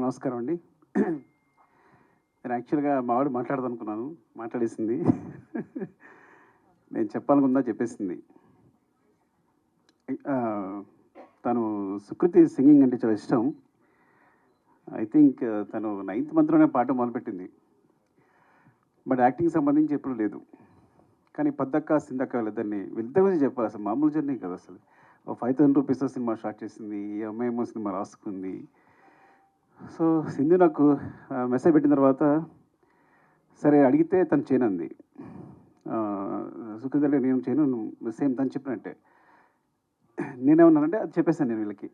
నమస్కారం అండి. నేను యాక్చువల్‌గా మా ఆవిడ మాట్లాడదనుకున్నాను. మాట్లాడేసింది. నేను చెప్పాలనుకుందా చెప్పేసింది. ఆహ్, తను సుకృతి సింగింగ్ అంటే చాలా ఇష్టం. ఐ థింక్ తను నైన్త్ మంత్‌లోనే పాడడం మొదలుపెట్టింది. బట్ యాక్టింగ్‌కి సంబంధించి ఎప్పుడు లేదు. కానీ పద్దక్క, సింధక్క వీళ్ళిద్దరి గురించి చెప్పాలి. అసలు మామూలు జర్నీ కాదు అసలు. ఓ ₹5,000 సినిమా స్టార్ట్ చేసింది. ఈ అమ్మాయేమో సినిమా రాసుకుంది. సో, సింధు నాకు మెసేజ్ పెట్టిన తర్వాత సరే అడిగితే తను చేయనంది. సుకృతి అంటే నేను చేయను. సేమ్ తను చెప్పినట్టే. నేనేమన్నానంటే అది చెప్పేసాను నేను వీళ్ళకి.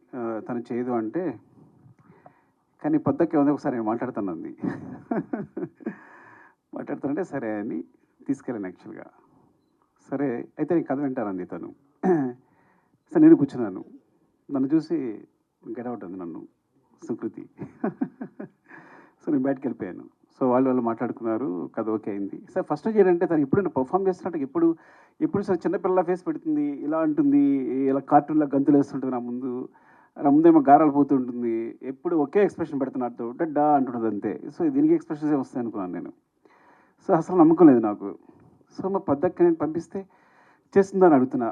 తను చేయదు అంటే, కానీ పొద్దక్కి ఏముంది ఒకసారి నేను మాట్లాడతానంది. మాట్లాడుతానంటే సరే అని తీసుకెళ్ళాను యాక్చువల్‌గా. సరే అయితే నేను కథ వింటానంది తను. సరే నేను కూర్చున్నాను. నన్ను చూసి గెట్ ఔట్ అంది నన్ను సుకృతి. సో నేను బయటికెళ్ళిపోయాను. సో వాళ్ళు మాట్లాడుకున్నారు. కథ ఓకే అయింది. సార్ ఫస్ట్ ఏంటంటే తను ఎప్పుడైనా పెర్ఫార్మ్ చేస్తున్నట్టు ఎప్పుడు సార్ చిన్నపిల్ల ఫేస్ పెడుతుంది, ఇలా అంటుంది, ఇలా కార్టూన్‌లా గంతులేస్తుంటది నా ముందేమో గారాలు పోతూ ఉంటుంది. ఎప్పుడు ఒకే ఎక్స్‌ప్రెషన్ పెడుతుంది నాతో. డడ్డా అంటుంటది అంతే. సో దీనికి ఎక్స్‌ప్రెషన్స్ వస్తాయి అనుకున్నాను నేను. సో అసలు నమ్మకం లేదు నాకు. సో మా పెద్దక్క నేను పంపిస్తే చేస్తుందని అడుగుతున్నా.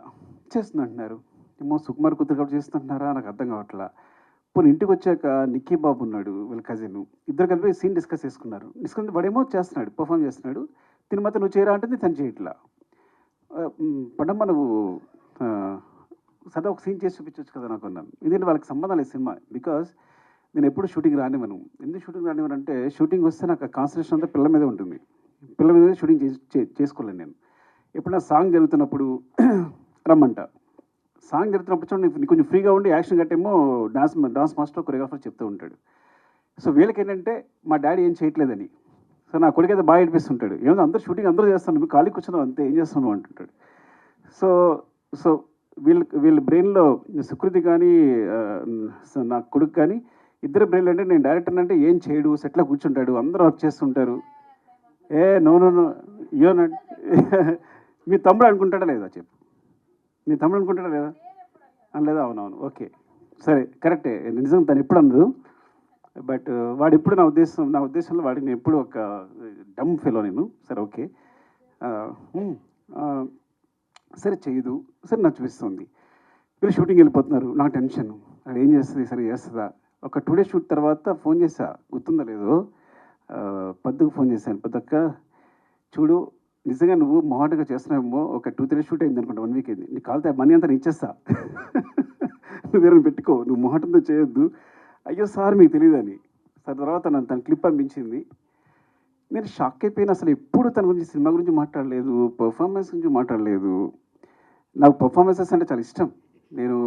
చేస్తుంది అంటున్నారు. ఏమో సుకుమార్ కూతురు కాబట్టి చేస్తుంటున్నారా నాకు అర్థం కావట్లా. పోనీ ఇంటికొచ్చాక నిక్కీ బాబు ఉన్నాడు వీళ్ళ కజిన్. ఇద్దరు కలిపి సీన్ డిస్కస్ చేసుకున్నారు. డిస్కస్ వాడేమో చేస్తున్నాడు, పెర్ఫార్మ్ చేస్తున్నాడు. తిను మాత్రం నువ్వు చేయరా అంటే తను చేయట్లా. పడమ్మ నువ్వు సదా ఒక సీన్ చేసి చూపించొచ్చు కదా నాకు అన్నాను. ఎందుకంటే వాళ్ళకి సంబంధం లేదు సినిమా. బికాజ్ నేను ఎప్పుడు షూటింగ్ రానివ్వను. ఎందుకు షూటింగ్ రానివ్వను అంటే షూటింగ్ వస్తే నాకు కాన్సన్ట్రేషన్ అంతా పిల్ల మీదే ఉంటుంది. పిల్ల మీద షూటింగ్ చేసుకోలేను నేను. ఎప్పుడైనా సాంగ్ జరుగుతున్నప్పుడు రమ్మంట. సాంగ్ జరుగుతున్నప్పుడు చూడండి నీకు కొంచెం ఫ్రీగా ఉండి యాక్షన్ గట్టేమో డాన్స్ మాస్టర్ కొరియోగ్రాఫర్ చెప్తూ ఉంటాడు. సో వీళ్ళకేంటంటే మా డాడీ ఏం చేయట్లేదని. సో నా కొడుకైతే బాగా ఏడిపిస్తుంటాడు. ఏమో అందరూ షూటింగ్ అందరూ చేస్తాను నువ్వు ఖాళీ కూర్చున్నావు అంతే ఏం చేస్తున్నావు అంటుంటాడు. సో సో వీళ్ళ బ్రెయిన్‌లో సుకృతి కానీ నా కొడుకు కానీ ఇద్దరి బ్రెయిన్‌లో అంటే నేను డైరెక్టర్ అంటే ఏం చేయడు సెట్‌లో కూర్చుంటాడు అందరూ వర్క్ చేస్తుంటారు. నో నో నో యూనట్ మీ తమ్ముడు అనుకుంటాడా లేదా చెప్పు. మీ తమ్ముడు అనుకుంటాడా లేదా? అనలేదా? అవునవును. ఓకే. సరే కరెక్టే. నిజం తను ఎప్పుడు అనదు. బట్ వాడెప్పుడు నా ఉద్దేశంలో వాడికి నేను ఎప్పుడు ఒక డమ్ ఫెలో నేను. సరే ఓకే. సరే చేయదు. సరే నాకు చూపిస్తుంది. వీళ్ళు షూటింగ్ వెళ్ళిపోతున్నారు. నాకు టెన్షన్. అది ఏం చేస్తుంది? సరే చేస్తదా? ఒక 2 డేస్ షూట్ తర్వాత ఫోన్ చేశా. గుర్తుందో లేదో పద్దుకు ఫోన్ చేశాను. పద్దక్క చూడు నిజంగా నువ్వు మొహాటంగా చేస్తున్నావేమో ఒక 2, 3 షూట్ అయింది అనుకుంటా 1 వీక్ అయింది. నీకు కావాలితే మనీ అంతా నేను ఇచ్చేస్తా. నువ్వు వేరేని పెట్టుకో. నువ్వు మొహాటంతో చేయొద్దు. అయ్యో సార్ మీకు తెలీదని. తర్వాత తన క్లిప్ పంపించింది. నేను షాక్ అయిపోయాను. అసలు ఎప్పుడు తన గురించి సినిమా గురించి మాట్లాడలేదు. పెర్ఫార్మెన్స్ గురించి మాట్లాడలేదు. నాకు పెర్ఫార్మెన్సెస్ అంటే చాలా ఇష్టం. నేను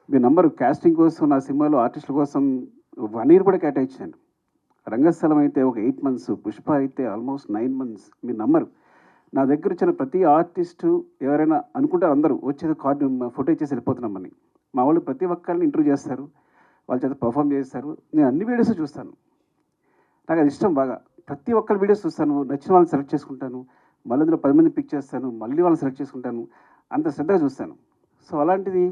మీరు నమ్మరు కాస్టింగ్ కోసం నా సినిమాలో ఆర్టిస్టుల కోసం 1 ఇయర్ కూడా కేటాయించాను. రంగస్థలం అయితే ఒక 8 మంత్స్, పుష్ప అయితే ఆల్మోస్ట్ 9 మంత్స్. మీరు నమ్మరు. నా దగ్గర వచ్చిన ప్రతి ఆర్టిస్టు ఎవరైనా అనుకుంటారు అందరూ వచ్చేది కార్డు ఫోటో ఇచ్చేసి వెళ్ళిపోతున్నామని. మా వాళ్ళు ప్రతి ఒక్కరిని ఇంటర్వ్యూ చేస్తారు. వాళ్ళ చేత పర్ఫామ్ చేస్తారు. నేను అన్ని వీడియోస్ చూస్తాను. నాకు అది ఇష్టం బాగా. ప్రతి ఒక్కరి వీడియోస్ చూస్తాను. నచ్చిన వాళ్ళని సెలెక్ట్ చేసుకుంటాను. మళ్ళీ అందులో 10 మందిని పిక్ చేస్తాను. మళ్ళీ వాళ్ళని సెలెక్ట్ చేసుకుంటాను. అంత శ్రద్ధగా చూస్తాను. సో అలాంటిది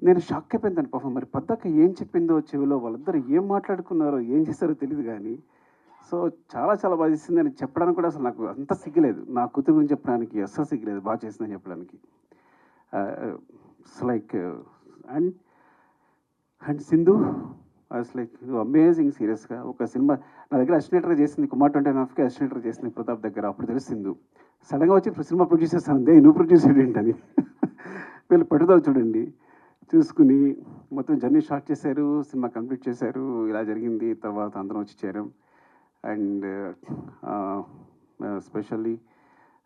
నేను షాక్ అయిపోయాను తన పర్ఫామ్. మరి పద్దక్క ఏం చెప్పిందో చెవిలో వాళ్ళిద్దరు ఏం మాట్లాడుకున్నారో, ఏం చేశారో తెలీదు గానీ, సో చాలా చాలా బాగా చేసిందని చెప్పడానికి కూడా అసలు నాకు అంత సిగ్గులేదు. నా కూతురు గురించి చెప్పడానికి అస్సలు సిగ్గులేదు. బాగా చేసిందని చెప్పడానికి. It's like and and Sindhu like amazing సీరియస్‌గా. ఒక సినిమా నా దగ్గర అసిస్టెంట్‌గా చేసింది 'కుమార్ 29కి' అసిస్టెంట్‌గా చేసింది ప్రతాప్ దగ్గర. అప్పుడు తెలుసు సింధు. సడన్‌గా వచ్చి సినిమా ప్రొడ్యూస్ చేస్తానంది. నువ్వు ప్రొడ్యూస్ ఏంటని. వీళ్ళు పట్టుదల చూడండి. చూసుకుని మొత్తం జర్నీ స్టార్ట్ చేశారు. సినిమా కంప్లీట్ చేశారు. ఇలా జరిగింది. తర్వాత అందరం వచ్చి చేరాం. అండ్ స్పెషల్లీ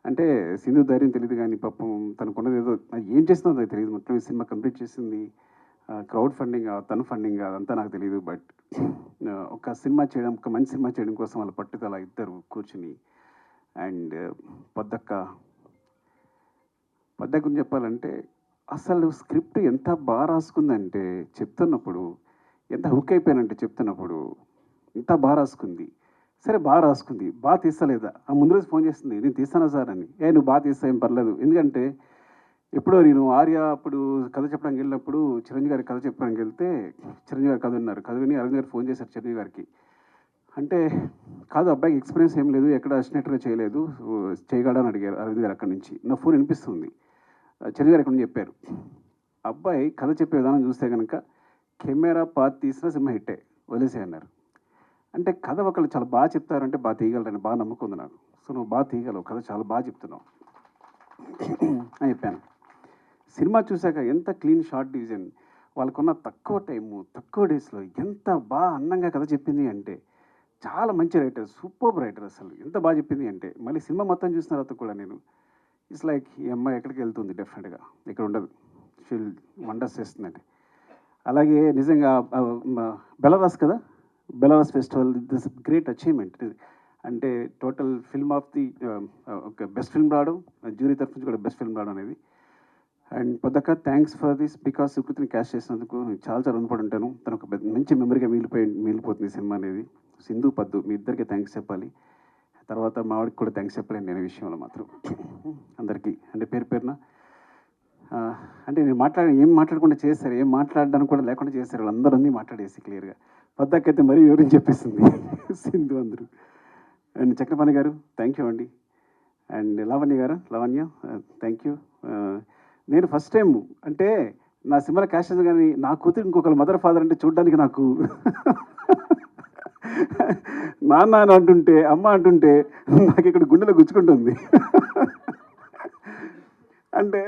అంటే సింధు ధైర్యం తెలీదు కానీ పాపం తనకున్నది ఏదో ఏం చేస్తుందో నాకు తెలీదు. మొత్తం ఈ సినిమా కంప్లీట్ చేసింది. క్రౌడ్ ఫండింగా, తను ఫండింగా అదంతా నాకు తెలీదు. బట్ ఒక సినిమా చేయడం, ఒక మంచి సినిమా చేయడం కోసం వాళ్ళ పట్టుదల ఇద్దరు కూర్చుని అండ్ పద్దక్క గురించి చెప్పాలంటే అసలు స్క్రిప్ట్ ఎంత బాగా రాసుకుందంటే చెప్తున్నప్పుడు ఎంత హుక్ అయిపోయానంటే చెప్తున్నప్పుడు ఎంత బాగా రాసుకుంది. సరే బాగా రాసుకుంది. తీస్తలేదా? ఆ ముందు రోజు ఫోన్ చేస్తుంది. నేను తీస్తానా సార్ అని. నువ్వు బాగా తీస్తా ఏం పర్లేదు. ఎందుకంటే ఎప్పుడో నేను ఆర్య అప్పుడు కథ చెప్పడానికి వెళ్ళినప్పుడు చిరంజీవి గారి కథ చెప్పడానికి వెళ్తే చిరంజీవి గారు కథ ఉన్నారు. కథ విని అరవింద్ గారు ఫోన్ చేశారు చిరంజీవి గారికి. అంటే కాదు అబ్బాయికి ఎక్స్పీరియన్స్ ఏం లేదు, ఎక్కడ అసిస్టెంట్గా చేయలేదు, చేయగలడని అడిగారు అరవింద్ గారు. అక్కడి నుంచి నా ఫోన్ వినిపిస్తుంది. చిరంజీవి గారు ఇక్కడ నుంచి చెప్పారు, అబ్బాయి కథ చెప్పే విధానం చూస్తే కనుక కెమెరా పాత్ తీసిన సినిమా హిట్టే, వదిలేసే అన్నారు. అంటే కథ ఒకళ్ళు చాలా బాగా చెప్తారంటే బాగా తీయగలరని బాగా నమ్మకం ఉంది నాకు. సో నువ్వు బాగా తీయగలవు, కథ చాలా బాగా చెప్తున్నావు అని చెప్పాను. సినిమా చూశాక ఎంత క్లీన్ షార్ట్ డివిజన్, వాళ్ళకున్న తక్కువ టైము తక్కువ డేస్లో ఎంత బాగా అందంగా కథ చెప్పింది అంటే, చాలా మంచి రైటర్, సూపర్ రైటర్. అసలు ఎంత బాగా చెప్పింది అంటే, మళ్ళీ సినిమా మొత్తం చూసిన తర్వాత కూడా నేను ఇట్స్ లైక్ ఈ అమ్మాయి ఎక్కడికి వెళ్తుంది, డెఫినెట్గా ఇక్కడ ఉండదు, షీల్ వండర్స్ చేస్తుందండి. అలాగే నిజంగా బెలరాస్ కదా, Belarus festival this great achievement. అంటే టోటల్ ఫిల్మ్ ఆఫ్ ది ఒక బెస్ట్ ఫిల్మ్ రావడం, జ్యూరీ తరఫు నుంచి కూడా బెస్ట్ ఫిల్మ్ రావడం అనేది. అండ్ పొద్దక్క థ్యాంక్స్ ఫర్ దిస్, బికాస్ సుకృతిని క్యాష్ చేసినందుకు చాలా చాలా రుణపడి ఉంటాను. తను ఒక మంచి మెమరీగా మిగిలిపోతుంది సినిమా అనేది. సింధు పద్దు మీ ఇద్దరికి థ్యాంక్స్ చెప్పాలి. తర్వాత మావాడికి కూడా థ్యాంక్స్ చెప్పలేను నేను ఈ విషయంలో మాత్రం. అందరికీ అంటే పేరు పేరున అంటే నేను ఏం మాట్లాడకుండా చేశారు, ఏం మాట్లాడడానికి కూడా లేకుండా చేశారు, వాళ్ళందరూ అన్నీ మాట్లాడేసి క్లియర్గా. పద్దాక అయితే మరీ వివరించి చెప్పేసింది సింధు అందరూ. అండ్ చక్రపాణి గారు థ్యాంక్ యూ అండి. And Lavanya thank you. నేను ఫస్ట్ టైం అంటే నా సినిమాలో క్యాష్ చేసి కానీ నా కూతురు ఇంకొకరు మదర్ ఫాదర్ అంటే చూడడానికి నాకు నాన్న అని అంటుంటే అమ్మ అంటుంటే నాకు ఇక్కడ గుండెలో గుచ్చుకుంటుంది. అంటే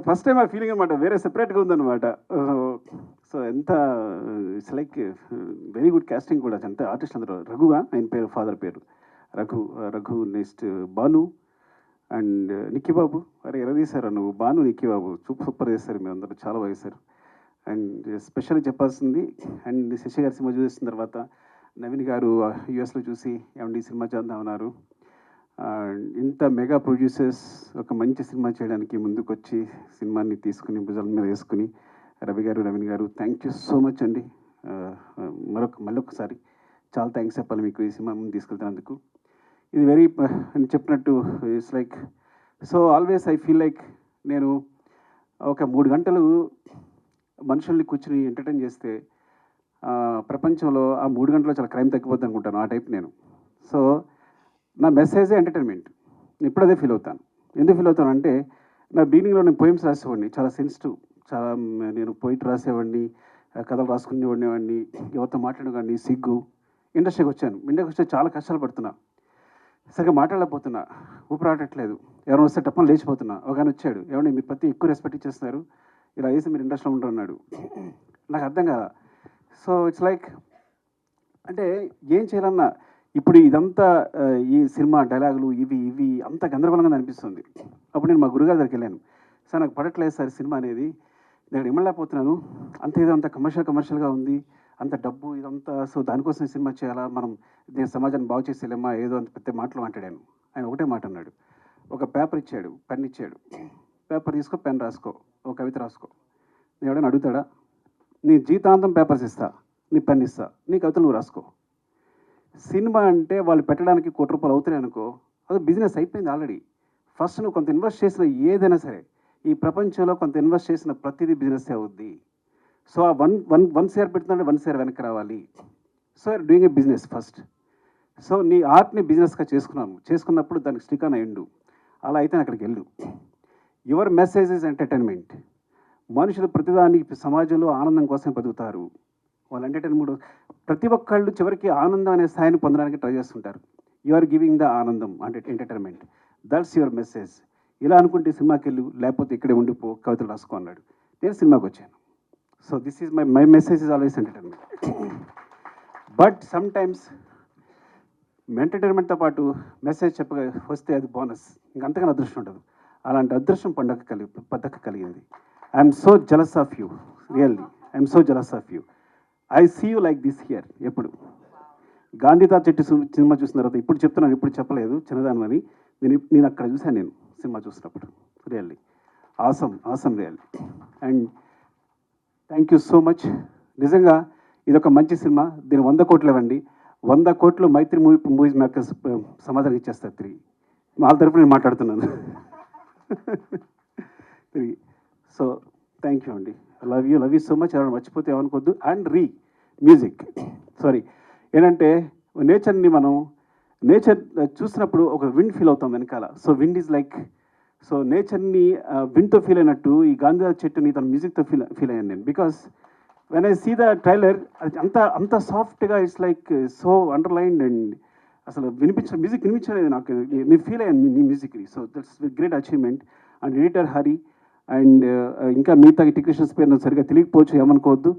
ఫస్ట్ టైం ఆ ఫీలింగ్ అనమాట, వేరే సెపరేట్గా ఉందన్నమాట. సో ఎంత it's like very good casting కూడా. అంత ఆర్టిస్ట్ అందరూ, రఘుగా ఆయన పేరు, ఫాదర్ పేరు రఘు. నెక్స్ట్ భాను అండ్ నిక్కీ బాబు. అరే ఎరదీశారు నువ్వు, భాను నిక్కీ బాబు సూపర్ చేశారు మీరు అందరూ, చాలా బాగా చేశారు. అండ్ స్పెషల్గా చెప్పాల్సింది, అండ్ శశి గారి సినిమా చూసిన తర్వాత నవీన్ గారు యూఎస్లో చూసి ఏమండి ఈ సినిమా చేద్దామన్నారు. ఇంత మెగా ప్రొడ్యూసర్స్ ఒక మంచి సినిమా చేయడానికి ముందుకొచ్చి సినిమాని తీసుకుని భుజాల మీద వేసుకుని రవి గారు, నవీన్ గారు థ్యాంక్ యూ సో మచ్ అండి. మళ్ళొకసారి చాలా థ్యాంక్స్ చెప్పాలి మీకు ఈ సినిమా ముందు తీసుకెళ్తున్నందుకు. ఇది వెరీ అని చెప్పినట్టు it's like, so always I feel like నేను ఒక 3 గంటలు మనుషుల్ని కూర్చుని ఎంటర్టైన్ చేస్తే ప్రపంచంలో ఆ 3 గంటల్లో చాలా క్రైమ్ తగ్గిపోద్ది అనుకుంటాను, ఆ టైప్ నేను. సో నా మెసేజే ఎంటర్టైన్మెంట్, నేను ఇప్పుడు అదే ఫీల్ అవుతాను. ఎందుకు ఫీల్ అవుతాను అంటే, నా బిగినింగ్లో నేను పోయిమ్స్ రాసేవాడిని, చాలా సెన్సిటివ్, చాలా నేను పోయిట్ రాసేవాడిని, కథలు రాసుకునేవాడిని, ఎవరితో మాట్లాడేవాడిని, సిగ్గు. ఇండస్ట్రీకి వచ్చి చాలా కష్టాలు పడుతున్నా, సరిగ్గా మాట్లాడలేకపోతున్నా, ఊపిరాడట్లేదు, ఎవరైనా వస్తే టప్పని లేచిపోతున్నా. ఒక ఆయన వచ్చాడు, ఏమంటే మీరు ప్రతి ఎక్కువ రెస్పెక్ట్ ఇచ్చేస్తున్నారు, ఇలా వేసి మీరు ఇండస్ట్రీలో ఉంటారు అన్నాడు. నాకు అర్థం కదా. సో ఇట్స్ లైక్ అంటే ఏం చేయాలన్నా ఇప్పుడు ఇదంతా ఈ సినిమా డైలాగులు ఇవి అంత గందరగోళంగా అనిపిస్తుంది. అప్పుడు నేను మా గురుగారి దగ్గరికి వెళ్ళాను, సార్ నాకు పడట్లేదు సార్ సినిమా అనేది, నేను ఇమ్మలేకపోతున్నాను, అంత ఏదో అంత కమర్షియల్గా ఉంది, అంత డబ్బు ఇదంతా, సో దానికోసం సినిమా చేయాలా, మనం దీని సమాజాన్ని బాగు చేసేలేమా, ఏదో అంత పెద్ద మాటలు మాట్లాడాను. ఆయన ఒకటే మాట అన్నాడు, ఒక పేపర్ ఇచ్చాడు, పెన్ ఇచ్చాడు, పేపర్ తీసుకో, పెన్ రాసుకో, ఒక కవిత రాసుకో. నేను ఎవడైనా అడుగుతాడా? నీ జీతాంతం పేపర్స్ ఇస్తా, నీ పెన్ ఇస్తా, నీ కవితలు నువ్వు రాసుకో. సినిమా అంటే వాళ్ళు పెట్టడానికి ₹1 అవుతున్నాయి అనుకో, అది బిజినెస్ అయిపోయింది ఆల్రెడీ. ఫస్ట్ నువ్వు కొంత ఇన్వెస్ట్ చేసిన ఏదైనా సరే, ఈ ప్రపంచంలో కొంత ఇన్వెస్ట్ చేసిన ప్రతిదీ బిజినెస్ అవుద్ది. సో ఆ వన్ షేర్ పెడుతుందంటే 1 షేర్ వెనక్కి రావాలి. So are doing a business first. So నీ ఆర్ట్ని బిజినెస్గా చేసుకున్నప్పుడు దానికి స్టిక్ ఆన్ అయ్యిండు. అలా అయితే అక్కడికి వెళ్ళు. Your message is entertainment. మనుషులు ప్రతిదానికి సమాజంలో ఆనందం కోసం బతుకుతారు. వాళ్ళు ఎంటర్టైన్మెంట్, ప్రతి ఒక్కళ్ళు చివరికి ఆనందం అనే స్థాయిని పొందడానికి ట్రై చేస్తుంటారు. యు ఆర్ గివింగ్ ద ఆనందం అంటే ఎంటర్టైన్మెంట్, దట్స్ యువర్ మెసేజ్. ఇలా అనుకుంటే సినిమాకి వెళ్ళు, లేకపోతే ఇక్కడే ఉండిపో, కవితలు రాసుకో అన్నాడు. నేను సినిమాకి వచ్చాను. So this is my message is always entertainment. But sometimes ఎంటర్టైన్మెంట్తో పాటు మెసేజ్ చెప్పగా వస్తే అది బోనస్, ఇంకంతగానే అదృష్టం ఉంటుంది. అలాంటి అదృష్టం పద్దక కలిగింది. I'm so jealous of you, really I'm so jealous of you. I see you like this here. ఎప్పుడు గాంధీ తాత చెట్టు సినిమా చూసిన తర్వాత ఇప్పుడు చెప్తున్నాను, ఇప్పుడు చెప్పలేదు చిన్నదాని, నేను అక్కడ చూశాను, నేను సినిమా చూసినప్పుడు. Really awesome really. And thank you so much. నిజంగా ఇదొక మంచి సినిమా, దీన్ని 100 కోట్లు ఇవ్వండి. 100 కోట్లు మైత్రి మూవీస్ మేకర్స్ సమాధానం ఇచ్చేస్తారు తిరిగి. వాళ్ళ తరపున నేను మాట్లాడుతున్నాను. సో థ్యాంక్ యూ అండి. Love you so much. ఎవరైనా మర్చిపోతే ఏమనుకోవద్దు. అండ్ మ్యూజిక్ ఏంటంటే నేచర్ని మనం చూసినప్పుడు ఒక విండ్ ఫీల్ అవుతాం వెనకాల. So wind is like, so నేచర్ని విండ్తో ఫీల్ అయినట్టు ఈ గాంధీ చెట్టుని తన మ్యూజిక్తో ఫీల్ అయ్యాను నేను. Because when I see the trailer, అది అంత సాఫ్ట్గా, it's like so underlined and అసలు మ్యూజిక్ వినిపించలేదు నాకు. నేను ఫీల్ అయ్యాను మీ మ్యూజిక్ని. So that's great achievement. And editor Hari and ఇంకా మిగతా టెక్నీషియన్స్ పేరు నాకు సరిగ్గా తెలియకపోవచ్చు, ఏమనుకోవద్దు.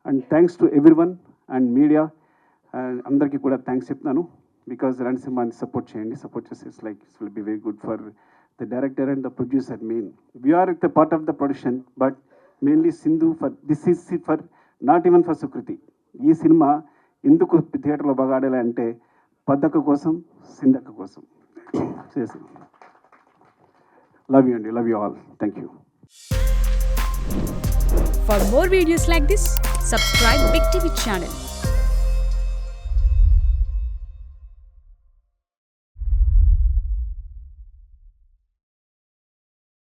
And thanks to everyone and media అందరికీ కూడా థ్యాంక్స్ చెప్తున్నాను. బికాజ్ రణసింహాన్ని సపోర్ట్ చేయండి. సపోర్ట్ చేస్తే it's like it's will be very good for the director and the producer. Main we are the part of the production, but mainly Sindhu for this is for not even for Sukriti. ఈ సినిమా ఎందుకు థియేటర్లో బాగా ఆడాలి అంటే పద్దక్క కోసం, సింధక్క కోసం చేసాను. Love you, Andy. Love you all. Thank you. For more videos like this, subscribe Big TV channel.